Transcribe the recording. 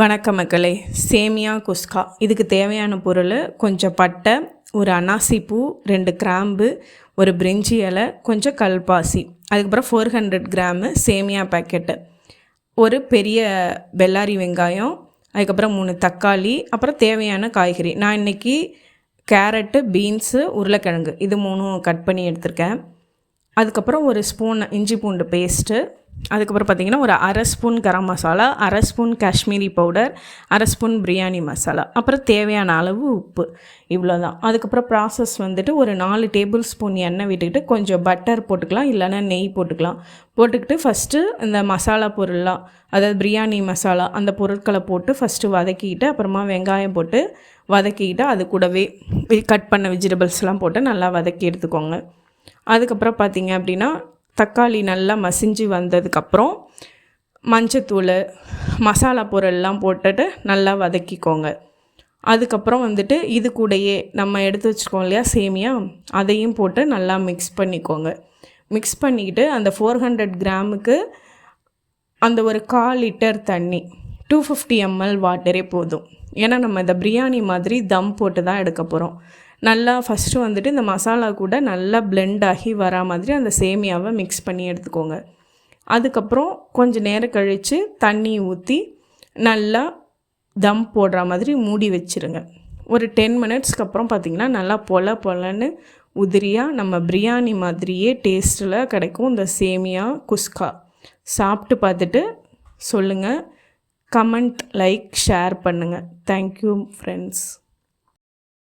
வணக்கம் மக்களே. சேமியா குஸ்கா இதுக்கு தேவையான பொருள் கொஞ்சம் பட்டை, ஒரு அன்னாசி பூ, 2 கிராம்பு, ஒரு பிரிஞ்சி இலை, கொஞ்சம் கல்பாசி, அதுக்கப்புறம் 400 கிராமு சேமியா பேக்கெட்டு, ஒரு பெரிய பெல்லாரி வெங்காயம், அதுக்கப்புறம் 3 தக்காளி, அப்புறம் தேவையான காய்கறி. நான் இன்றைக்கி கேரட்டு, பீன்ஸு, உருளைக்கிழங்கு இது 3 கட் பண்ணி எடுத்திருக்கேன். அதுக்கப்புறம் ஒரு ஸ்பூன் இஞ்சி பூண்டு பேஸ்ட்டு, அதுக்கப்புறம் பார்த்திங்கன்னா ஒரு அரை ஸ்பூன் கரம் மசாலா, அரை ஸ்பூன் காஷ்மீரி பவுடர், அரை ஸ்பூன் பிரியாணி மசாலா, அப்புறம் தேவையான அளவு உப்பு, இவ்வளோ தான். அதுக்கப்புறம் ப்ராசஸ் வந்துட்டு ஒரு 4 டேபிள் ஸ்பூன் எண்ணெய் விட்டுக்கிட்டு கொஞ்சம் பட்டர் போட்டுக்கலாம், இல்லைனா நெய் போட்டுக்கலாம். போட்டுக்கிட்டு ஃபஸ்ட்டு இந்த மசாலா பொருள்லாம், அதாவது பிரியாணி மசாலா அந்த பொருட்களை போட்டு ஃபஸ்ட்டு வதக்கிக்கிட்டு, அப்புறமா வெங்காயம் போட்டு வதக்கிக்கிட்டு, அது கூடவே கட் பண்ண வெஜிடபிள்ஸ்லாம் போட்டு நல்லா வதக்கி எடுத்துக்கோங்க. அதுக்கப்புறம் பார்த்திங்க அப்படின்னா தக்காளி நல்லா மசிஞ்சு வந்ததுக்கப்புறம் மஞ்சத்தூள், மசாலா பொருள்லாம் போட்டுட்டு நல்லா வதக்கிக்கோங்க. அதுக்கப்புறம் வந்துட்டு இது கூடயே நம்ம எடுத்து வச்சுருக்கோம் இல்லையா சேமியா, அதையும் போட்டு நல்லா மிக்ஸ் பண்ணிக்கோங்க. மிக்ஸ் பண்ணிக்கிட்டு அந்த 400 கிராமுக்கு அந்த ஒரு 1/4 லிட்டர் தண்ணி, 250 ml வாட்டரே போதும். ஏன்னா நம்ம இந்த பிரியாணி மாதிரி தம் போட்டு தான் எடுக்க போகிறோம். நல்லா ஃபஸ்ட்டு வந்துட்டு இந்த மசாலா கூட நல்லா பிளெண்ட் ஆகி வரா மாதிரி அந்த சேமியாவை மிக்ஸ் பண்ணி எடுத்துக்கோங்க. அதுக்கப்புறம் கொஞ்சம் நேரம் கழித்து தண்ணி ஊற்றி நல்லா தம் போடுற மாதிரி மூடி வச்சுருங்க. ஒரு 10 மினிட்ஸ்க்கு அப்புறம் பார்த்திங்கன்னா நல்லா பொலன்னு உதிரியாக நம்ம பிரியாணி மாதிரியே டேஸ்ட்டில் கிடைக்கும் இந்த சேமியா குஸ்கா. சாப்பிட்டு பார்த்துட்டு சொல்லுங்கள். கமெண்ட், லைக், ஷேர் பண்ணுங்கள். Thank you friends.